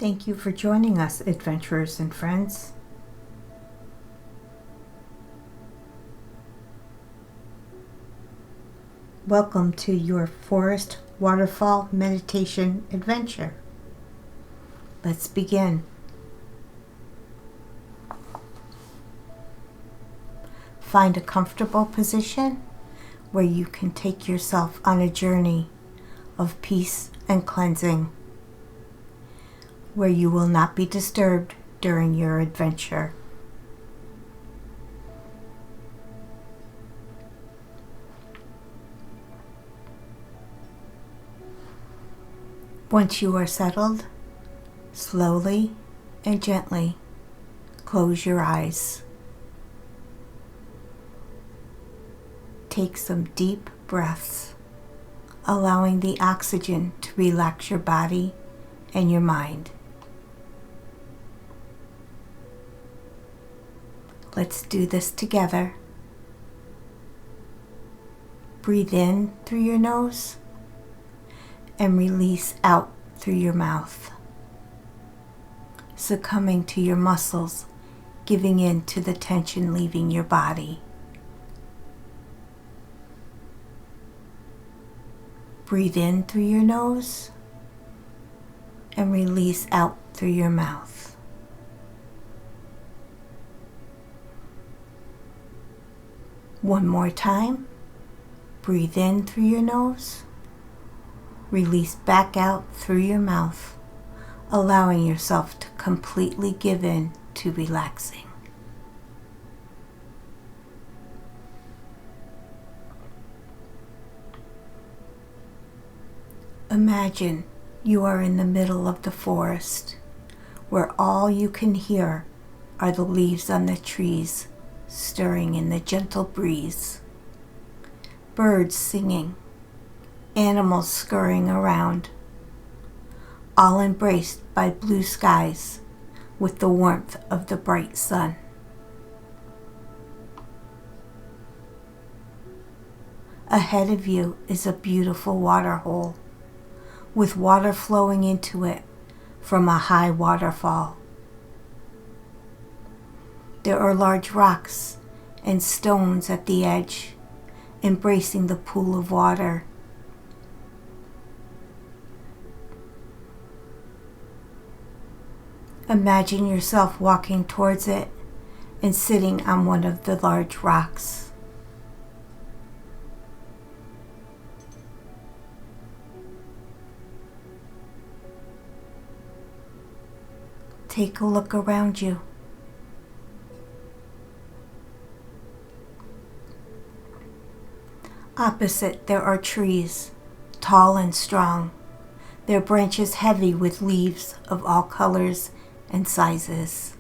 Thank you for joining us, adventurers and friends. Welcome to your forest waterfall meditation adventure. Let's begin. Find a comfortable position where you can take yourself on a journey of peace and cleansing, where you will not be disturbed during your adventure. Once you are settled, slowly and gently close your eyes. Take some deep breaths, allowing the oxygen to relax your body and your mind. Let's do this together. Breathe in through your nose and release out through your mouth, succumbing to your muscles, giving in to the tension leaving your body. Breathe in through your nose and release out through your mouth. One more time. Breathe in through your nose. Release back out through your mouth, allowing yourself to completely give in to relaxing. Imagine you are in the middle of the forest, where all you can hear are the leaves on the trees stirring in the gentle breeze, birds singing, animals scurrying around, all embraced by blue skies with the warmth of the bright sun. Ahead of you is a beautiful water hole, with water flowing into it from a high waterfall. There are large rocks and stones at the edge, embracing the pool of water. Imagine yourself walking towards it and sitting on one of the large rocks. Take a look around you. Opposite, there are trees, tall and strong, their branches heavy with leaves of all colors and sizes.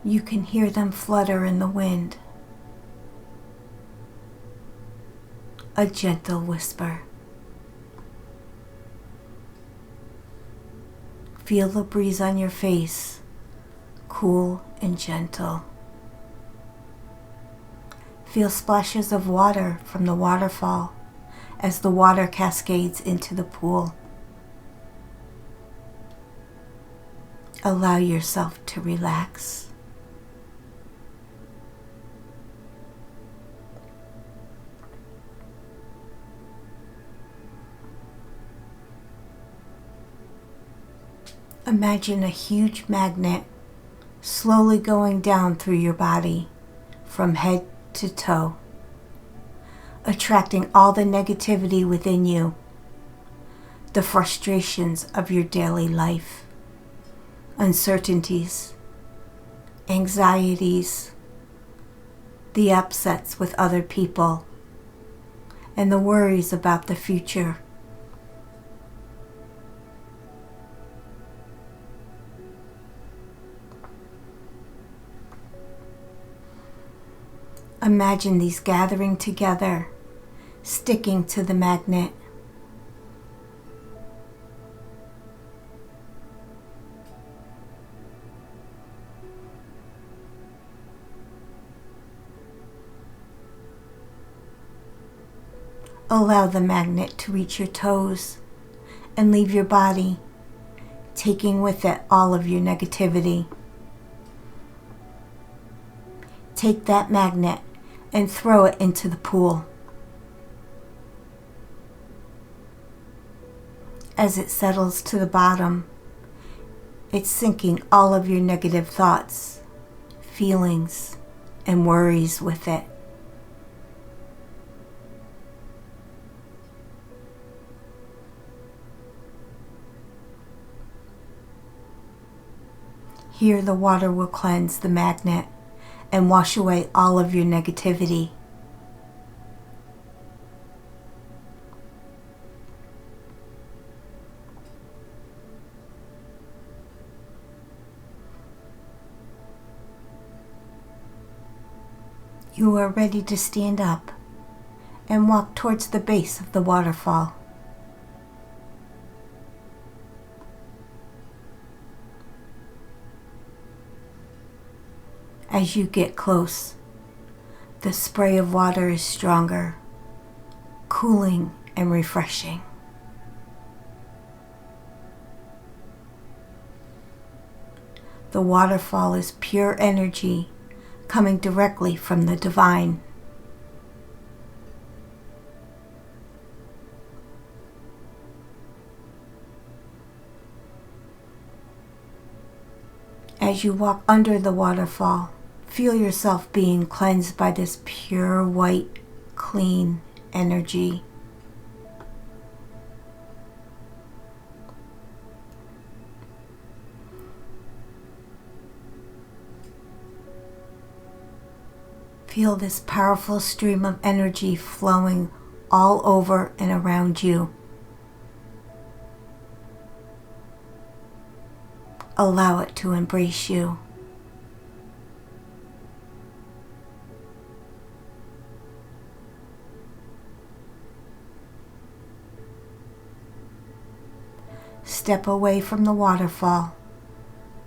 You can hear them flutter in the wind. A gentle whisper. Feel the breeze on your face, cool and gentle. Feel splashes of water from the waterfall as the water cascades into the pool. Allow yourself to relax. Imagine a huge magnet slowly going down through your body from head to toe, attracting all the negativity within you, the frustrations of your daily life, uncertainties, anxieties, the upsets with other people, and the worries about the future. Imagine these gathering together, sticking to the magnet. Allow the magnet to reach your toes and leave your body, taking with it all of your negativity. Take that magnet and throw it into the pool. As it settles to the bottom, it's sinking all of your negative thoughts, feelings, and worries with it. Here the water will cleanse the magnet and wash away all of your negativity. You are ready to stand up and walk towards the base of the waterfall. As you get close, the spray of water is stronger, cooling and refreshing. The waterfall is pure energy coming directly from the divine. As you walk under the waterfall, feel yourself being cleansed by this pure, white, clean energy. Feel this powerful stream of energy flowing all over and around you. Allow it to embrace you. Step away from the waterfall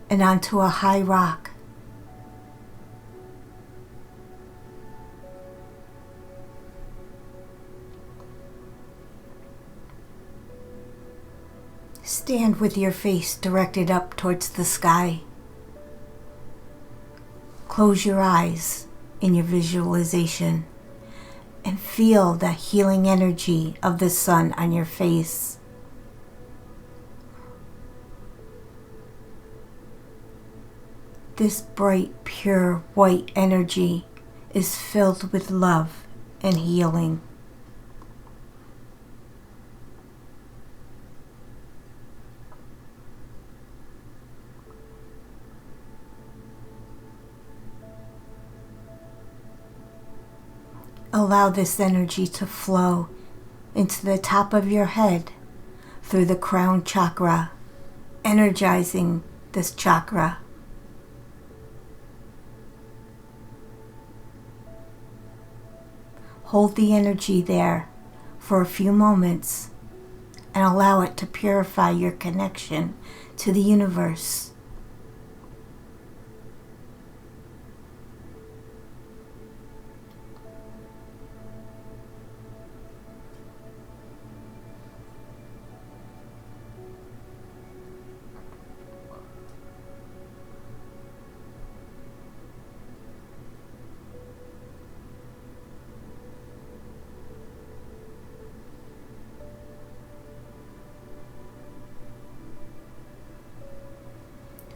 and onto a high rock. Stand with your face directed up towards the sky. Close your eyes in your visualization and feel the healing energy of the sun on your face. This bright, pure, white energy is filled with love and healing. Allow this energy to flow into the top of your head through the crown chakra, energizing this chakra. Hold the energy there for a few moments and allow it to purify your connection to the universe.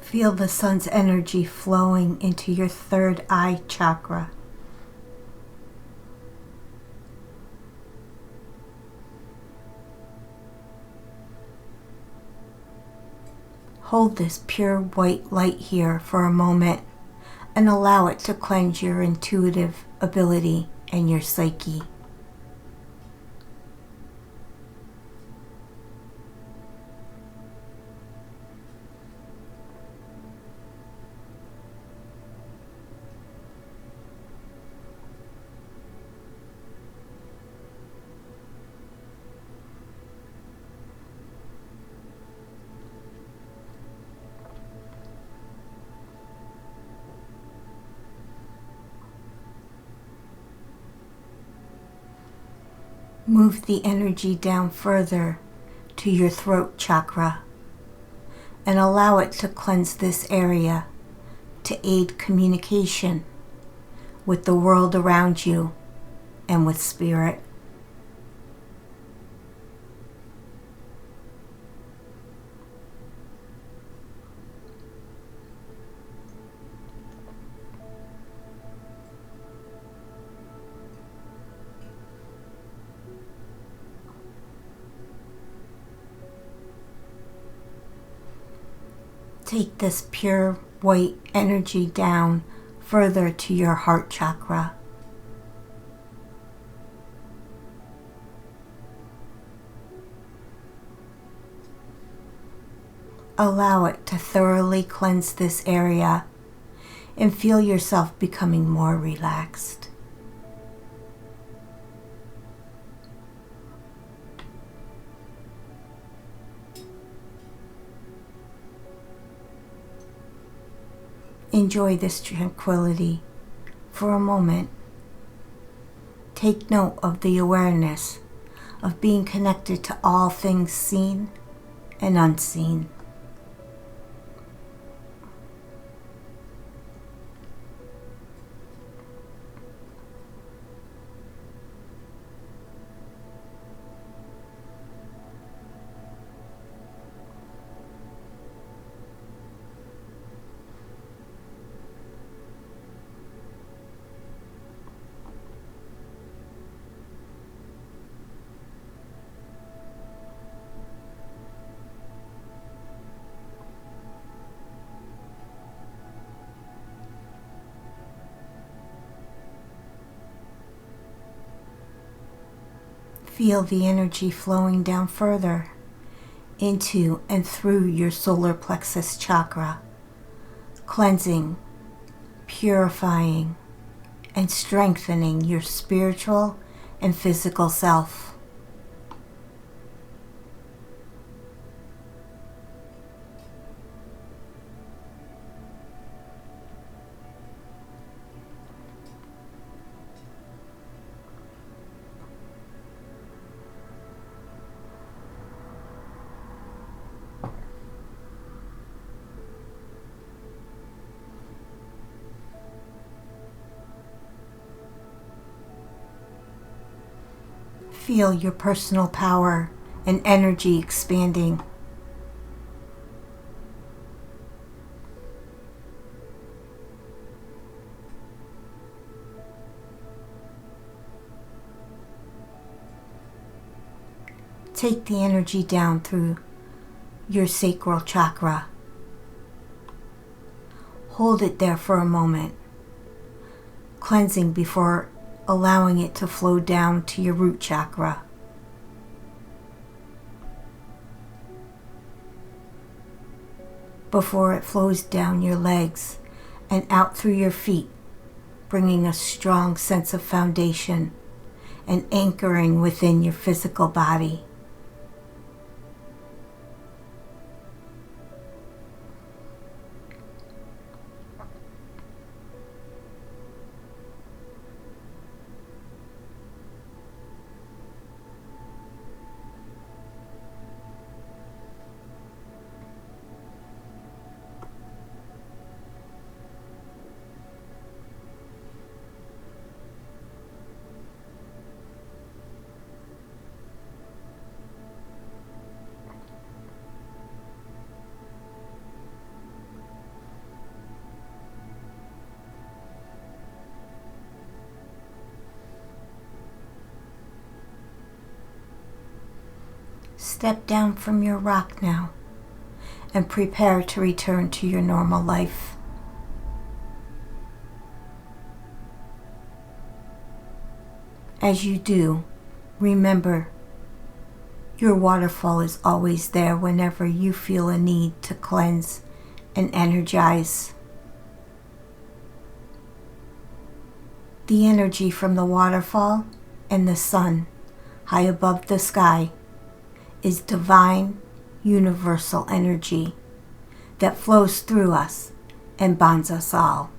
Feel the sun's energy flowing into your third eye chakra. Hold this pure white light here for a moment and allow it to cleanse your intuitive ability and your psyche. Move the energy down further to your throat chakra and allow it to cleanse this area to aid communication with the world around you and with spirit. Take this pure white energy down further to your heart chakra. Allow it to thoroughly cleanse this area and feel yourself becoming more relaxed. Enjoy this tranquility for a moment. Take note of the awareness of being connected to all things seen and unseen. Feel the energy flowing down further into and through your solar plexus chakra, cleansing, purifying, and strengthening your spiritual and physical self. Feel your personal power and energy expanding. Take the energy down through your sacral chakra. Hold it there for a moment, cleansing before allowing it to flow down to your root chakra. Before it flows down your legs and out through your feet, bringing a strong sense of foundation and anchoring within your physical body. Step down from your rock now and prepare to return to your normal life. As you do, remember, your waterfall is always there whenever you feel a need to cleanse and energize. The energy from the waterfall and the sun high above the sky is divine, universal energy that flows through us and bonds us all.